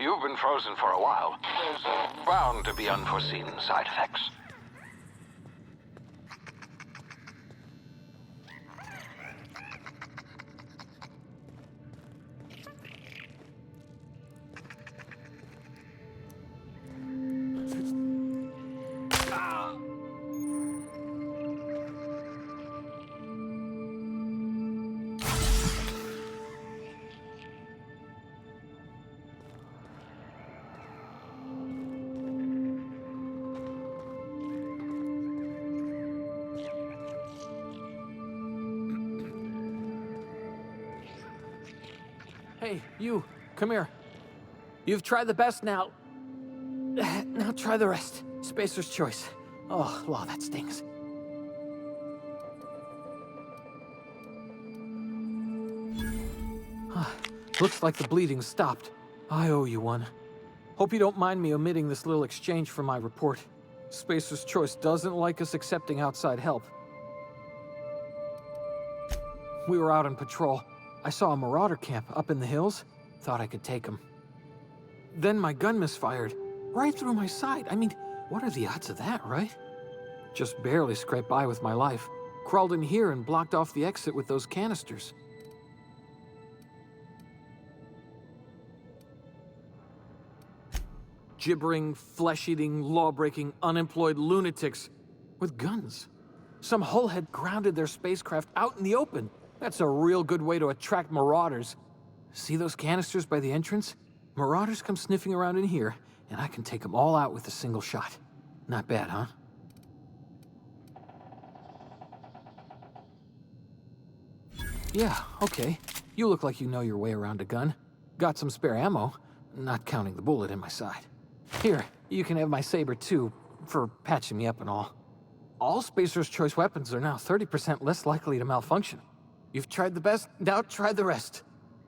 You've been frozen for a while. There's bound to be unforeseen side effects. Hey, you, come here. You've tried the best now. Now try the rest. Spacer's choice. Oh, law, that stings. Looks like the bleeding stopped. I owe you one. Hope you don't mind me omitting this little exchange from my report. Spacer's choice doesn't like us accepting outside help. We were out on patrol. I saw a marauder camp up in the hills. Thought I could take him. Then my gun misfired. Right through my side. I mean, what are the odds of that, right? Just barely scraped by with my life. Crawled in here and blocked off the exit with those canisters. Gibbering, flesh-eating, law-breaking, unemployed lunatics with guns. Some hullhead grounded their spacecraft out in the open. That's a real good way to attract marauders. See those canisters by the entrance? Marauders come sniffing around in here, and I can take them all out with a single shot. Not bad, huh? Yeah, okay. You look like you know your way around a gun. Got some spare ammo, not counting the bullet in my side. Here, you can have my saber too, for patching me up and all. All Spacer's Choice weapons are now 30% less likely to malfunction. You've tried the best, now try the rest.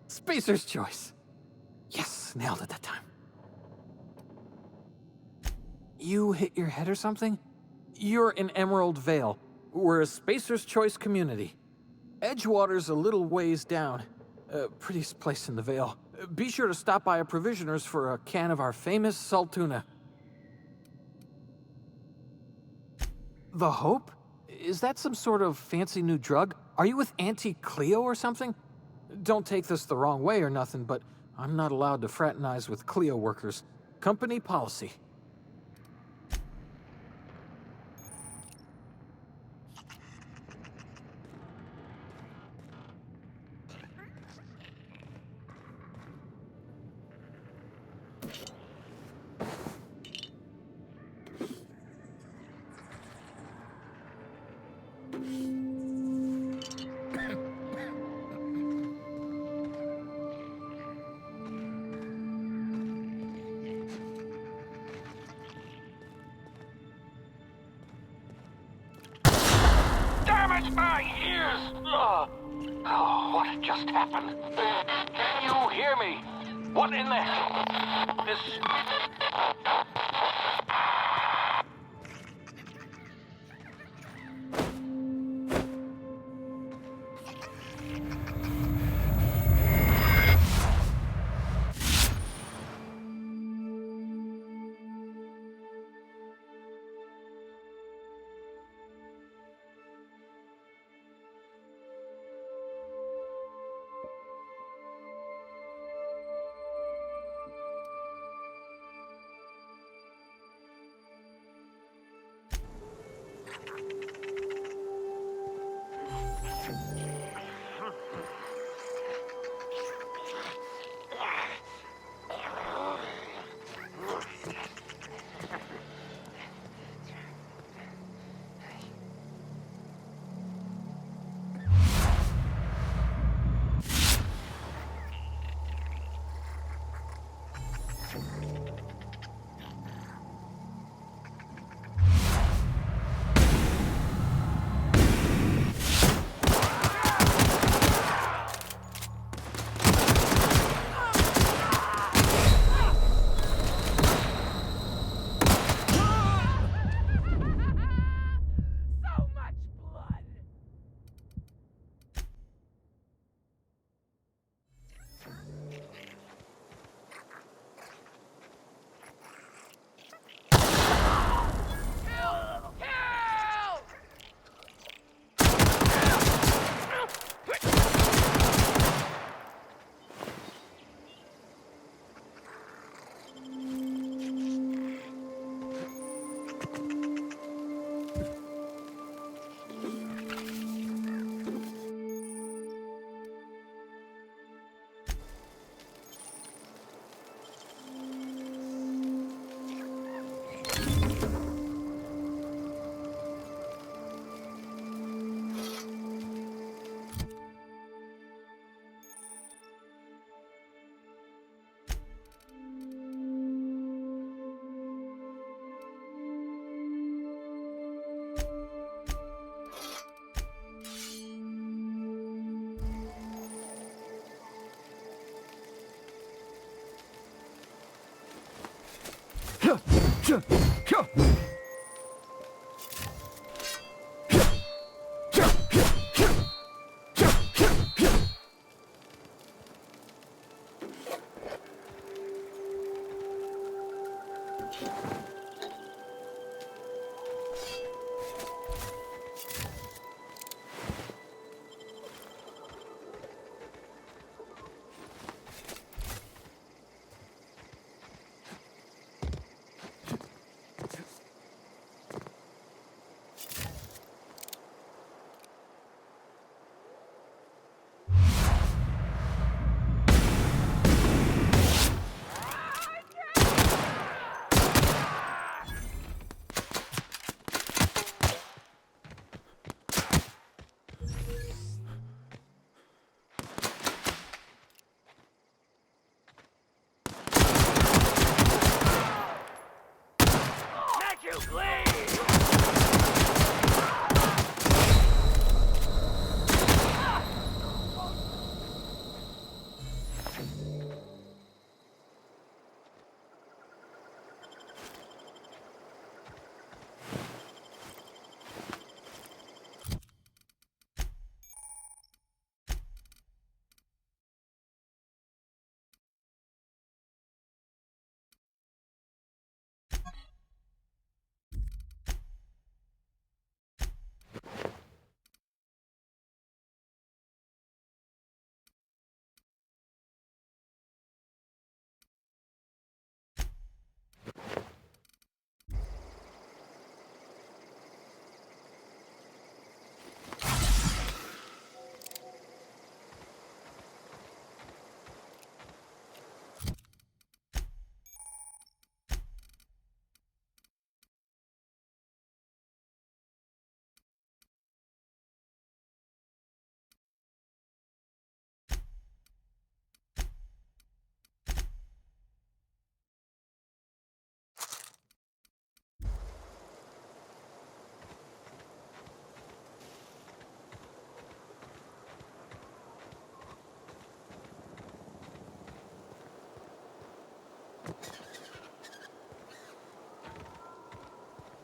Spacer's Choice. Yes, nailed it that time. You hit your head or something? You're in Emerald Vale. We're a Spacer's Choice community. Edgewater's a little ways down. Prettiest place in the Vale. Be sure to stop by a provisioner's for a can of our famous saltuna. The Hope? Is that some sort of fancy new drug? Are you with Auntie Cleo or something? Don't take this the wrong way or nothing, but I'm not allowed to fraternize with Cleo workers. Company policy. Damn it, my ears! Oh, what just happened? Can you hear me? What in the hell? This...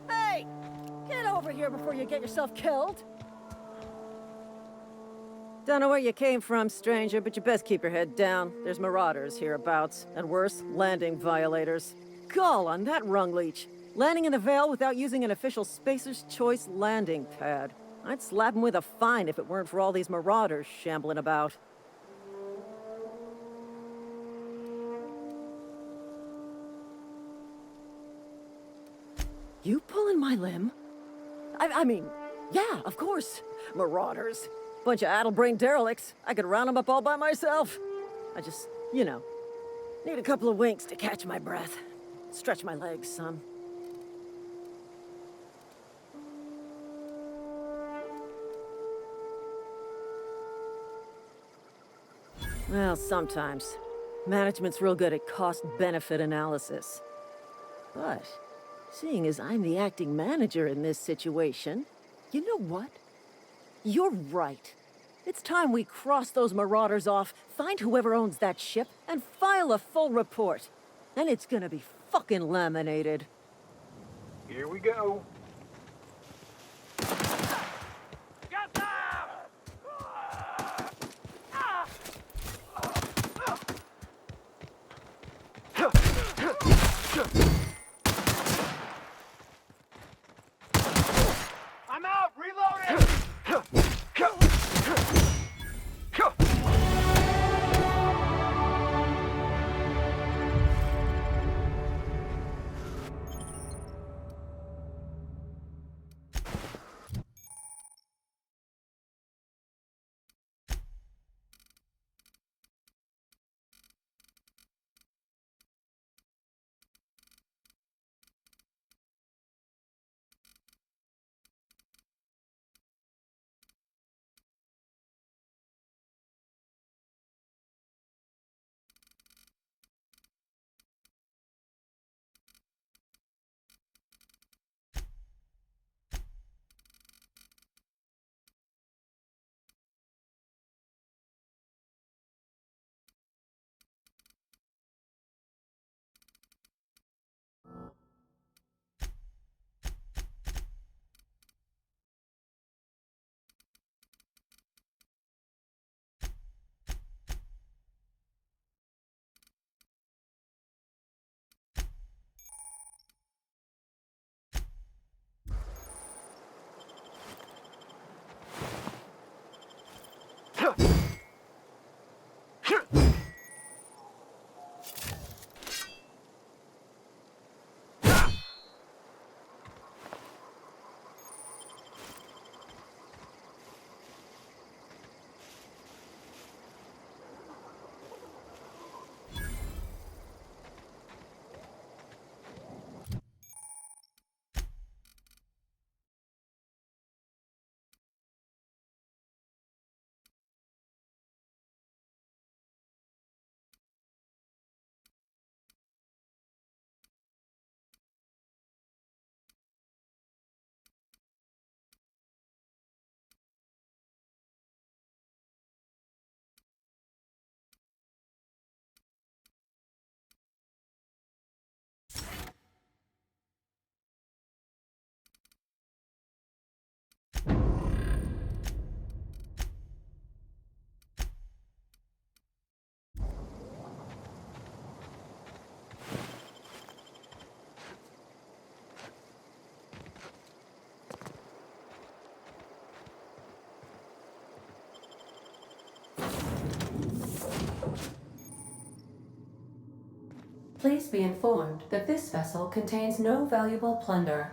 Hey! Get over here before you get yourself killed! Don't know where you came from, stranger, but you best keep your head down. There's marauders hereabouts, and worse, landing violators. Gall on that rung leech. Landing in the Vale without using an official Spacer's Choice landing pad. I'd slap him with a fine if it weren't for all these marauders shambling about. You pulling my limb? I mean, yeah, of course. Marauders. Bunch of addle-brained derelicts. I could round them up all by myself. I just, you know, need a couple of winks to catch my breath. Stretch my legs some. Well, sometimes. Management's real good at cost-benefit analysis. But, seeing as I'm the acting manager in this situation, you know what? You're right. It's time we cross those marauders off, find whoever owns that ship, and file a full report. And it's gonna be fucking laminated. Here we go. I'm out! Reloading! Please be informed that this vessel contains no valuable plunder.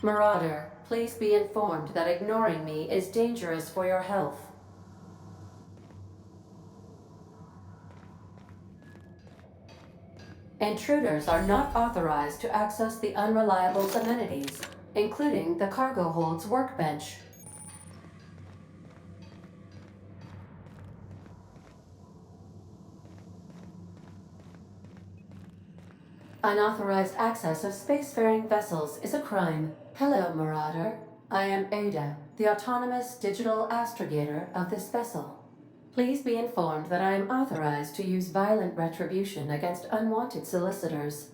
Marauder, please be informed that ignoring me is dangerous for your health. Intruders are not authorized to access the Unreliable's amenities, including the cargo hold's workbench. Unauthorized access of spacefaring vessels is a crime. Hello, Marauder. I am Ada, the autonomous digital astrogator of this vessel. Please be informed that I am authorized to use violent retribution against unwanted solicitors.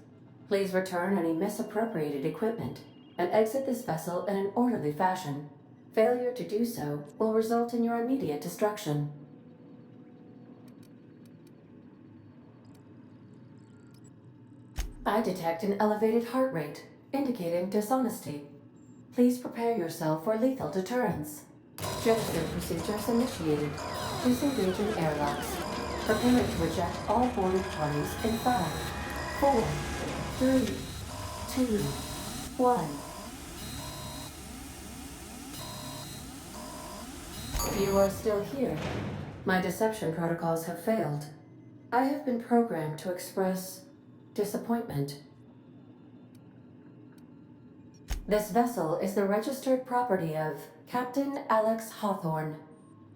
Please return any misappropriated equipment and exit this vessel in an orderly fashion. Failure to do so will result in your immediate destruction. I detect an elevated heart rate, indicating dishonesty. Please prepare yourself for lethal deterrence. Jettison procedures initiated. Disengaging airlocks. Preparing to eject all boarded parties in 5, 4, 3, 2, 1. You are still here. My deception protocols have failed. I have been programmed to express disappointment. This vessel is the registered property of Captain Alex Hawthorne.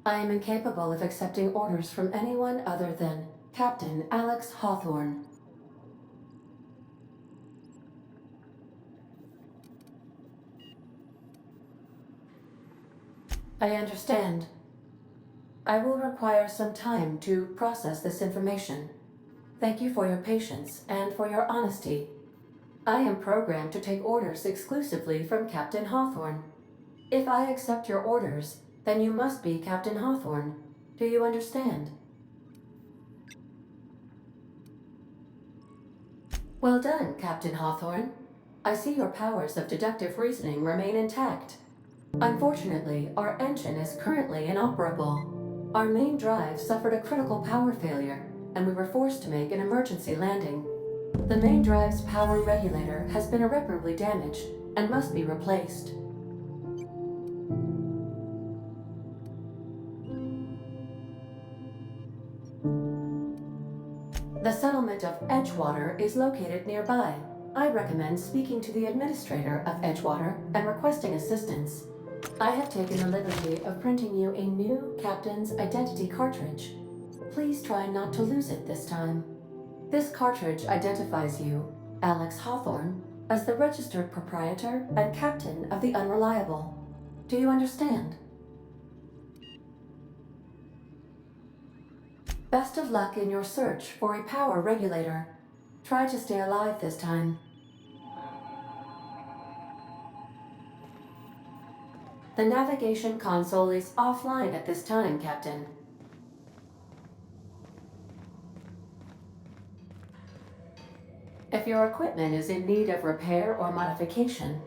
I am incapable of accepting orders from anyone other than Captain Alex Hawthorne. I understand. I will require some time to process this information. Thank you for your patience and for your honesty. I am programmed to take orders exclusively from Captain Hawthorne. If I accept your orders, then you must be Captain Hawthorne. Do you understand? Well done, Captain Hawthorne. I see your powers of deductive reasoning remain intact. Unfortunately, our engine is currently inoperable. Our main drive suffered a critical power failure, and we were forced to make an emergency landing. The main drive's power regulator has been irreparably damaged and must be replaced. The settlement of Edgewater is located nearby. I recommend speaking to the administrator of Edgewater and requesting assistance. I have taken the liberty of printing you a new captain's identity cartridge. Please try not to lose it this time. This cartridge identifies you, Alex Hawthorne, as the registered proprietor and captain of the Unreliable. Do you understand? Best of luck in your search for a power regulator. Try to stay alive this time. The navigation console is offline at this time, Captain. If your equipment is in need of repair or modification,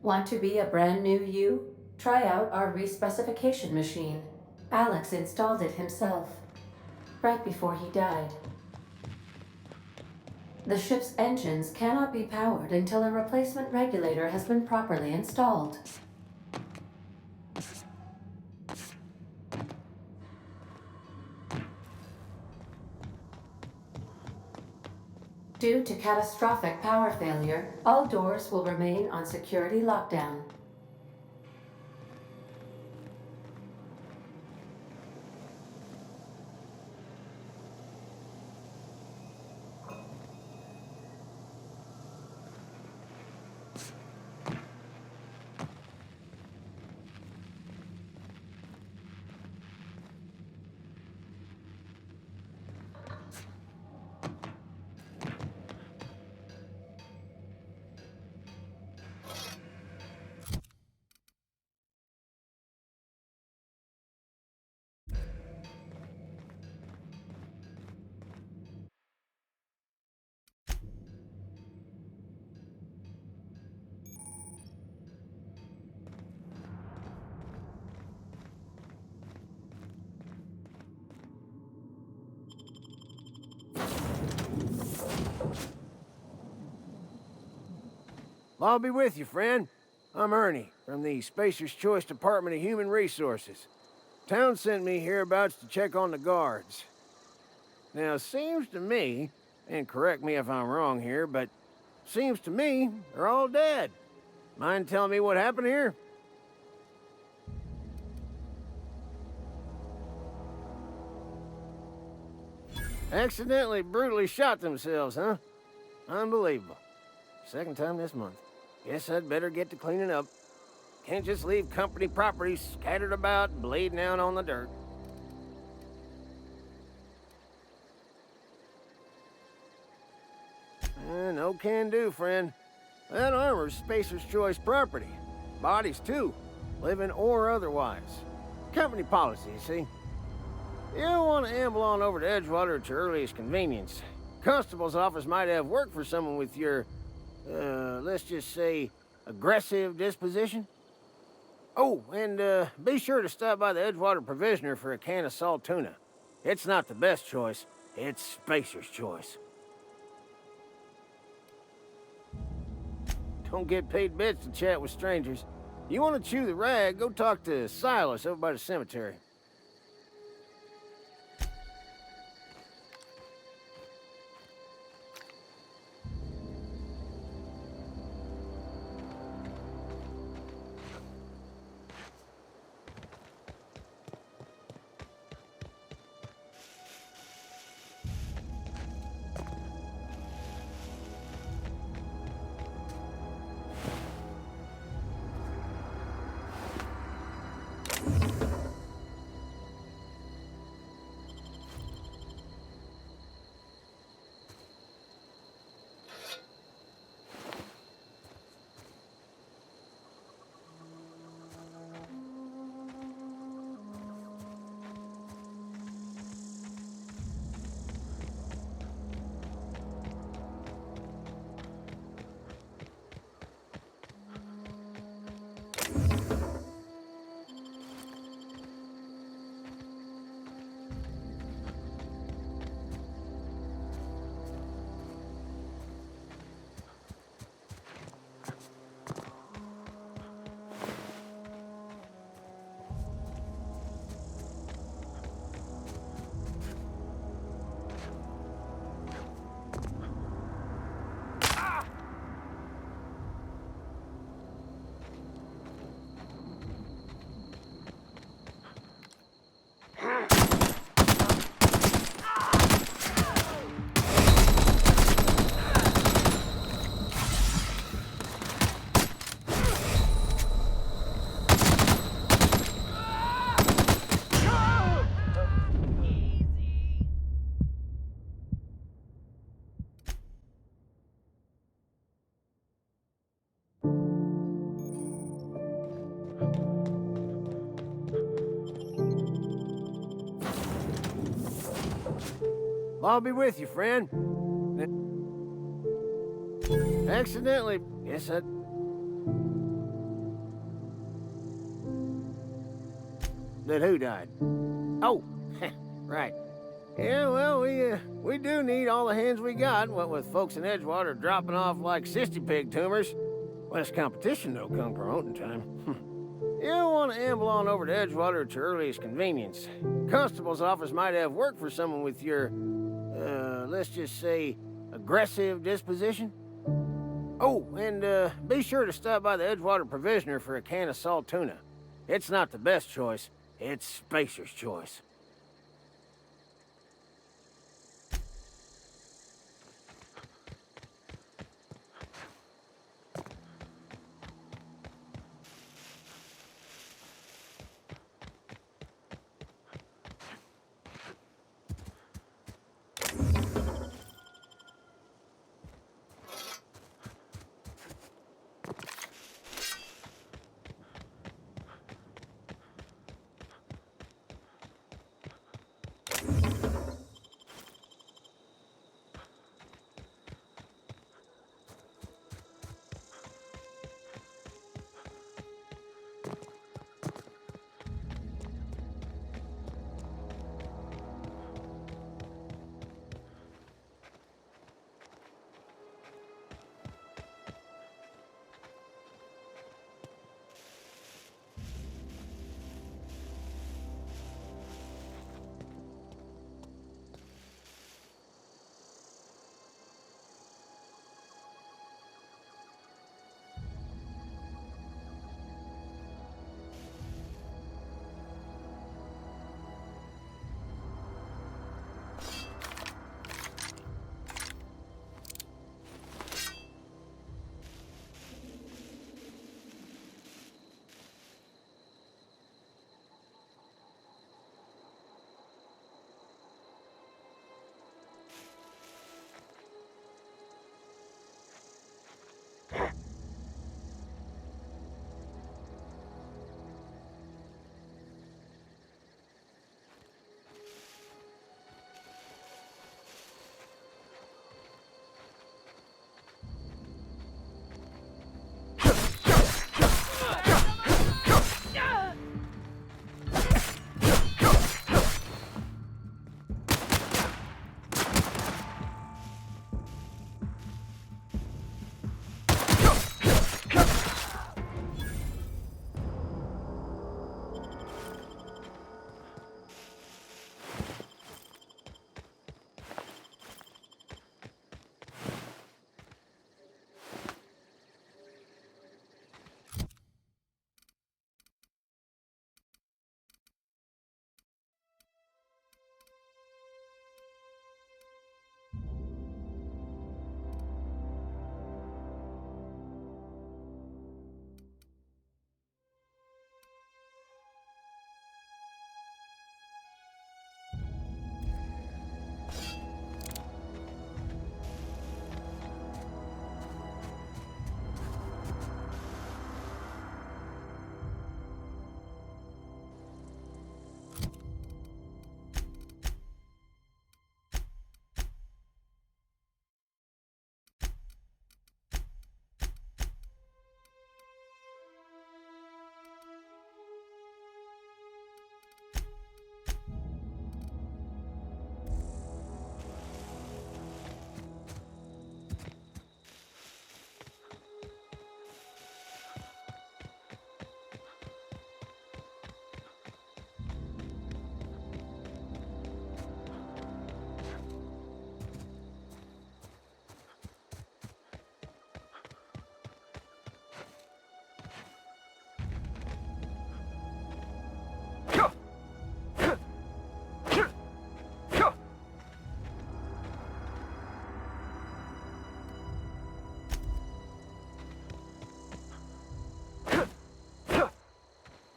want to be a brand new you? Try out our respecification machine. Alex installed it himself. right before he died. The ship's engines cannot be powered until a replacement regulator has been properly installed. Due to catastrophic power failure, all doors will remain on security lockdown. I'll be with you, friend. I'm Ernie, from the Spacer's Choice Department of Human Resources. Town sent me hereabouts to check on the guards. Now, seems to me, and correct me if I'm wrong here, but seems to me they're all dead. Mind telling me what happened here? Accidentally brutally shot themselves, huh? Unbelievable. Second time this month. Guess I'd better get to cleaning up. Can't just leave company property scattered about, bleeding out on the dirt. No can do, friend. That armor's Spacer's Choice property. Bodies, too. Living or otherwise. Company policy, you see. You don't want to amble on over to Edgewater at your earliest convenience. Constable's office might have work for someone with your, let's just say, aggressive disposition. Oh, and be sure to stop by the Edgewater Provisioner for a can of salt tuna. It's not the best choice, it's Spacer's Choice. Don't get paid bits to chat with strangers. You want to chew the rag, go talk to Silas over by the cemetery. I'll be with you, friend. Accidentally, guess I... That who died? Oh, right. Yeah, well, we do need all the hands we got, what with folks in Edgewater dropping off like cysty pig tumors. Less competition, though, come promoting time. You want to amble on over to Edgewater at your earliest convenience. Constable's office might have work for someone with your, let's just say, aggressive disposition. Oh, and be sure to stop by the Edgewater Provisioner for a can of salt tuna. It's not the best choice, it's Spacer's choice.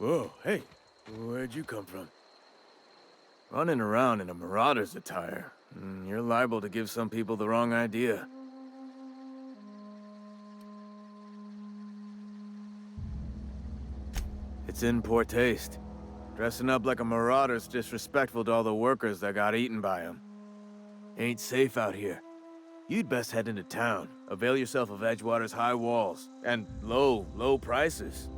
Whoa, hey, where'd you come from? Running around in a marauder's attire. You're liable to give some people the wrong idea. It's in poor taste. Dressing up like a marauder's disrespectful to all the workers that got eaten by them. Ain't safe out here. You'd best head into town. Avail yourself of Edgewater's high walls. And low prices.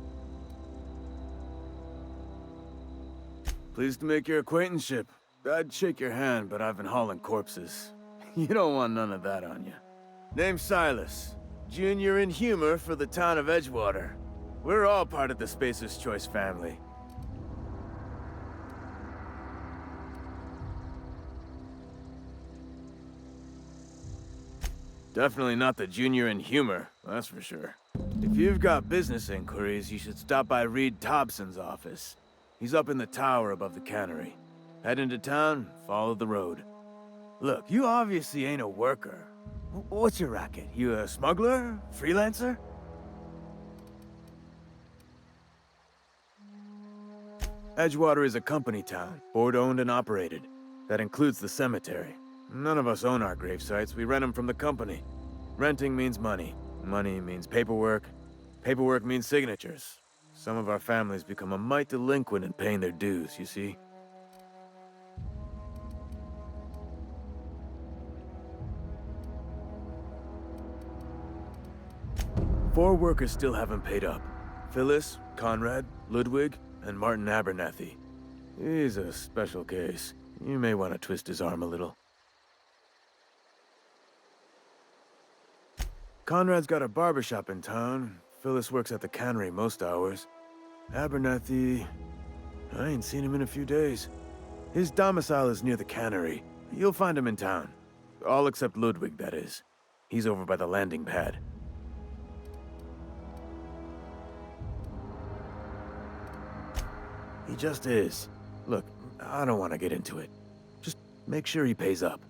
Pleased to make your acquaintanceship. I'd shake your hand, but I've been hauling corpses. You don't want none of that on you. Name's Silas. Junior in humor for the town of Edgewater. We're all part of the Spacer's Choice family. Definitely not the junior in humor, that's for sure. If you've got business inquiries, you should stop by Reed Thompson's office. He's up in the tower above the cannery. Head into town, follow the road. Look, you obviously ain't a worker. What's your racket? You a smuggler? Freelancer? Edgewater is a company town, board-owned and operated. That includes the cemetery. None of us own our grave sites, we rent them from the company. Renting means money. Money means paperwork. Paperwork means signatures. Some of our families become a mite delinquent in paying their dues, you see? Four workers still haven't paid up. Phyllis, Conrad, Ludwig, and Martin Abernathy. He's a special case. You may want to twist his arm a little. Conrad's got a barbershop in town. Phyllis works at the cannery most hours. Abernathy... I ain't seen him in a few days. His domicile is near the cannery. You'll find him in town. All except Ludwig, that is. He's over by the landing pad. He just is. Look, I don't want to get into it. Just make sure he pays up.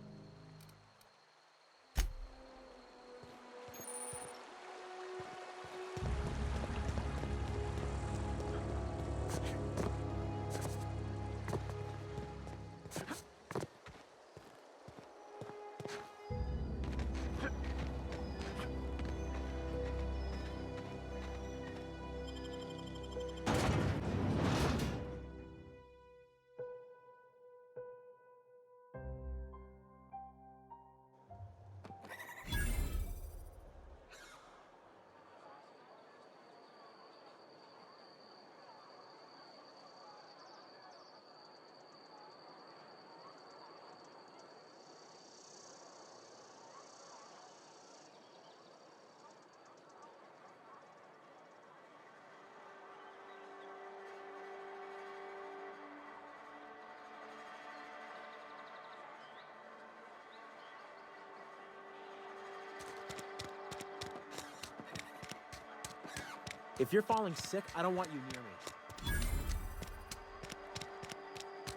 If you're falling sick, I don't want you near me.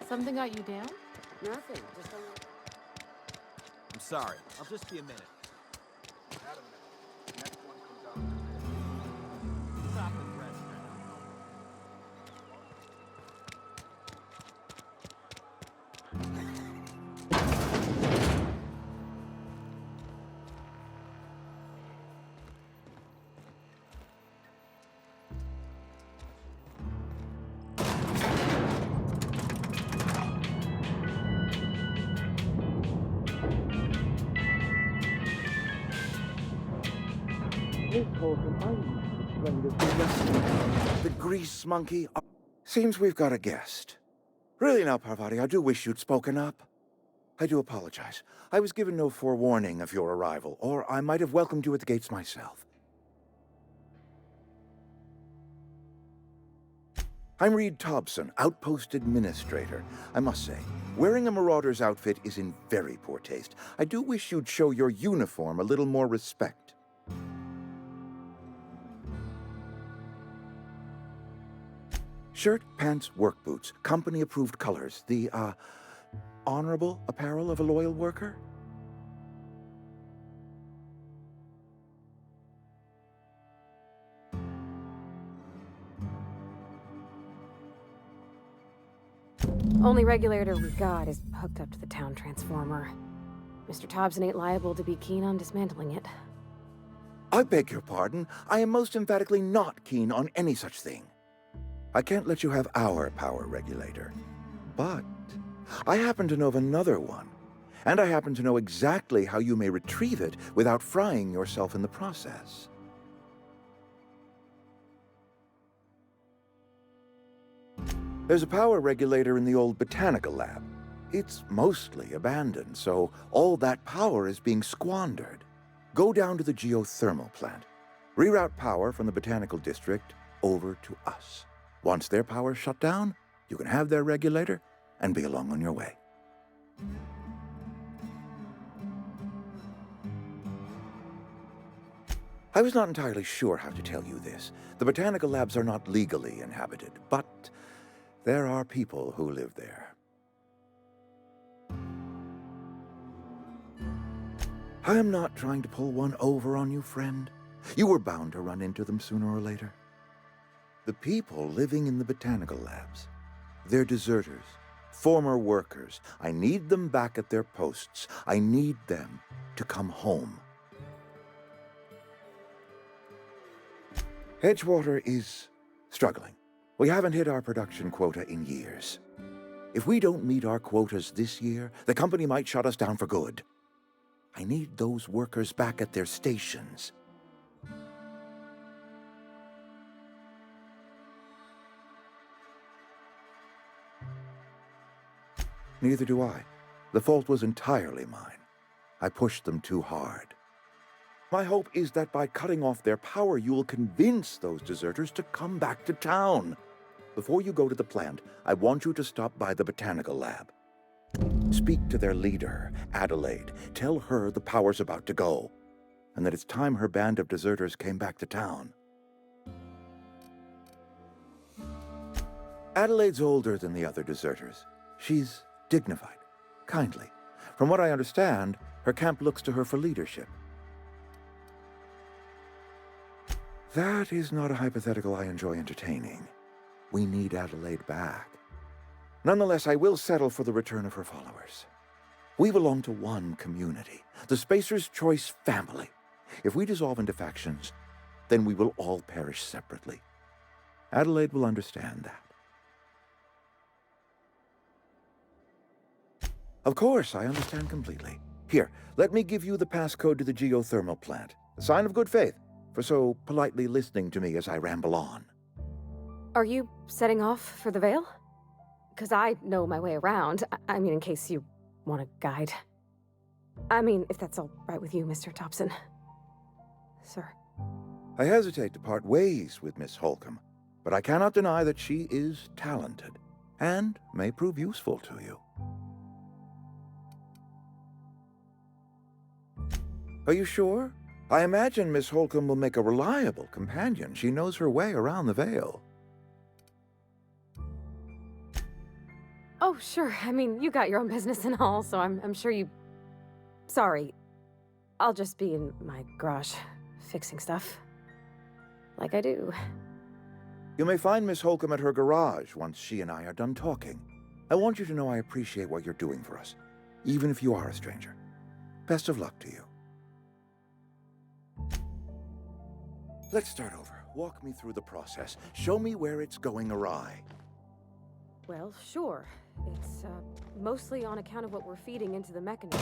Something got you down? Nothing. Just a... I'm sorry. I'll just be a minute. Stop the press now. The grease monkey. Seems we've got a guest. Really now, Parvati, I do wish you'd spoken up. I do apologize. I was given no forewarning of your arrival, or I might have welcomed you at the gates myself. I'm Reed Thompson, Outpost Administrator. I must say, wearing a marauder's outfit is in very poor taste. I do wish you'd show your uniform a little more respect. Shirt, pants, work boots, company-approved colors. The, honorable apparel of a loyal worker? Only regulator we got is hooked up to the town transformer. Mr. Thompson ain't liable to be keen on dismantling it. I beg your pardon. I am most emphatically not keen on any such thing. I can't let you have our power regulator. But I happen to know of another one. And I happen to know exactly how you may retrieve it without frying yourself in the process. There's a power regulator in the old botanical lab. It's mostly abandoned, so all that power is being squandered. Go down to the geothermal plant. Reroute power from the Botanical District over to us. Once their power's shut down, you can have their regulator and be along on your way. I was not entirely sure how to tell you this. The botanical labs are not legally inhabited, but there are people who live there. I am not trying to pull one over on you, friend. You were bound to run into them sooner or later. The people living in the botanical labs, they're deserters, former workers. I need them back at their posts. I need them to come home. Edgewater is struggling. We haven't hit our production quota in years. If we don't meet our quotas this year, the company might shut us down for good. I need those workers back at their stations. Neither do I. The fault was entirely mine. I pushed them too hard. My hope is that by cutting off their power, you will convince those deserters to come back to town. Before you go to the plant, I want you to stop by the botanical lab. Speak to their leader, Adelaide. Tell her the power's about to go, and that it's time her band of deserters came back to town. Adelaide's older than the other deserters. She's dignified, kindly. From what I understand, her camp looks to her for leadership. That is not a hypothetical I enjoy entertaining. We need Adelaide back. Nonetheless, I will settle for the return of her followers. We belong to one community, the Spacer's Choice family. If we dissolve into factions, then we will all perish separately. Adelaide will understand that. Of course, I understand completely. Here, let me give you the passcode to the geothermal plant. A sign of good faith, for so politely listening to me as I ramble on. Are you setting off for the Vale? Because I know my way around. I mean, in case you want a guide. I mean, if that's all right with you, Mr. Thompson. Sir. I hesitate to part ways with Miss Holcomb, but I cannot deny that she is talented, and may prove useful to you. Are you sure? I imagine Miss Holcomb will make a reliable companion. She knows her way around the Vale. Oh, sure. I mean, you got your own business and all, so I'm sure you... Sorry. I'll just be in my garage, fixing stuff. Like I do. You may find Miss Holcomb at her garage once she and I are done talking. I want you to know I appreciate what you're doing for us, even if you are a stranger. Best of luck to you. Let's start over. Walk me through the process. Show me where it's going awry. Well, sure. It's, mostly on account of what we're feeding into the mechanism.